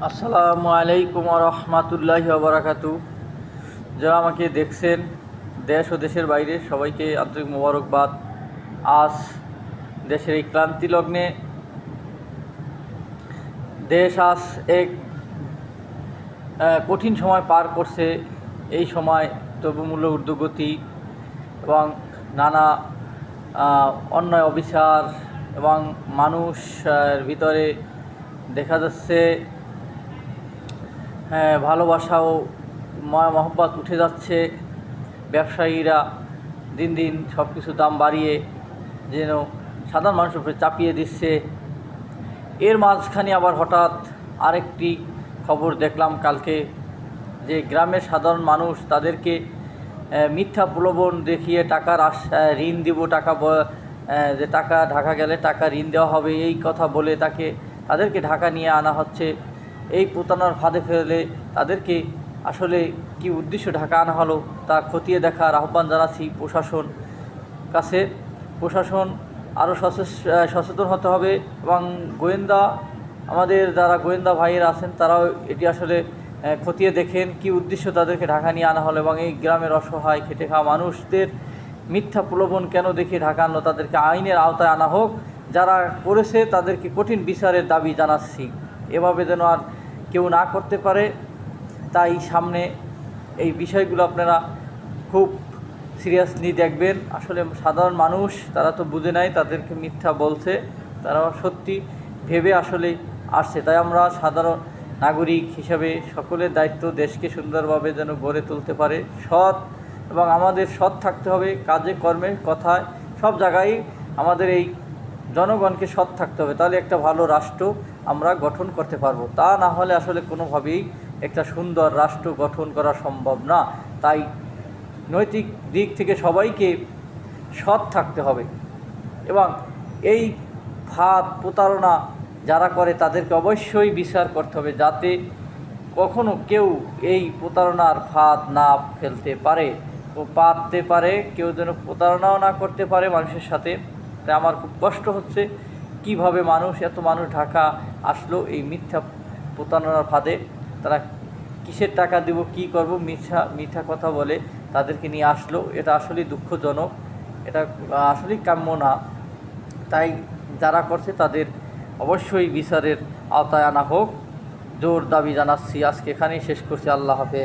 আসসালামু আলাইকুম রহমতুল্লাহি বারাকাতু। যারা আমাকে দেখছেন দেশ ও দেশের বাইরে, সবাইকে আন্তরিক মোবারকবাদ। আজ দেশের এই ক্রান্তি লগ্নে দেশ আজ এক কঠিন সময় পার করছে। এই সময় দ্রব্যমূল্য ঊর্ধ্বগতি এবং নানা অন্যায় অবিচার এবং মানুষের ভিতরে দেখা যাচ্ছে ভালোবাসা ও মায়া মহব্বত উঠে যাচ্ছে। ব্যবসায়ীরা দিন দিন সব কিছু দাম বাড়িয়ে যেন সাধারণ মানুষের উপরে চাপিয়ে দিচ্ছে। এর মাঝখানে আবার হঠাৎ আরেকটি খবর দেখলাম কালকে, যে গ্রামের সাধারণ মানুষ তাদেরকে মিথ্যা প্রলোভন দেখিয়ে টাকার ঋণ দিব, যে টাকা ঢাকা গেলে টাকা ঋণ দেওয়া হবে, এই কথা বলে তাদেরকে ঢাকা নিয়ে আনা হচ্ছে। এই প্রতারণার ফাঁদে ফেলে তাদেরকে আসলে কি উদ্দেশ্য ঢাকা আনা হলো তা খতিয়ে দেখার আহ্বান জানাচ্ছি প্রশাসন কাছে। প্রশাসন আরও সচেতন হতে হবে এবং আমাদের যারা গোয়েন্দা ভাইয়েরা আছেন তারাও এটি আসলে খতিয়ে দেখেন কি উদ্দেশ্য তাদেরকে ঢাকা নিয়ে আনা হলো, এবং এই গ্রামের অসহায় খেটে খাওয়া মানুষদের মিথ্যা প্রলোভন কেন দেখে ঢাকা আনলো, তাদেরকে আইনের আওতায় আনা হোক। যারা করেছে তাদেরকে কঠিন বিচারের দাবি জানাচ্ছি। এভাবে যেন আর কেউ না করতে পারে, তাই সামনে এই বিষয়গুলো আপনারা খুব সিরিয়াসলি দেখবেন। আসলে সাধারণ মানুষ তারা তো বুঝে নাই, তাদেরকে মিথ্যা বলছে, তারা সত্যি ভেবে আসলে আসছে। তাই আমরা সাধারণ নাগরিক হিসাবে সকলের দায়িত্ব দেশকে সুন্দরভাবে যেন গড়ে তুলতে পারে, সৎ, এবং আমাদের সৎ থাকতে হবে কাজে কর্মে কথায় সব জায়গায়। আমাদের এই জনগণকে সৎ থাকতে হবে, তাহলে একটা ভালো রাষ্ট্র আমরা গঠন করতে পারবো। তা না হলে আসলে কোনোভাবেই একটা সুন্দর রাষ্ট্র গঠন করা সম্ভব না। তাই নৈতিক দিক থেকে সবাইকে সৎ থাকতে হবে, এবং এই ফাঁদ প্রতারণা যারা করে তাদেরকে অবশ্যই বিচার করতে হবে, যাতে কখনো কেউ এই প্রতারণার ফাঁদ না ফেলতে পারে ও পারতে পারে, কেউ যেন প্রতারণাও না করতে পারে মানুষের সাথে। তাই আমার খুব কষ্ট হচ্ছে কিভাবে এত মানুষ ঢাকা আসলো এই মিথ্যা প্রতারণার ফাঁদে। তারা কিসের টাকা দেব, কি করব, মিথ্যা কথা বলে তাদেরকে নিয়ে আসলো। এটা আসলেই দুঃখজনক, এটা আসলেই কাম্য না। তাই যারা করছে তাদের অবশ্যই বিচারের আওতায় আনা হোক, জোর দাবি জানাচ্ছি। আজকে এখানেই শেষ করছি। আল্লাহ হাফেজ।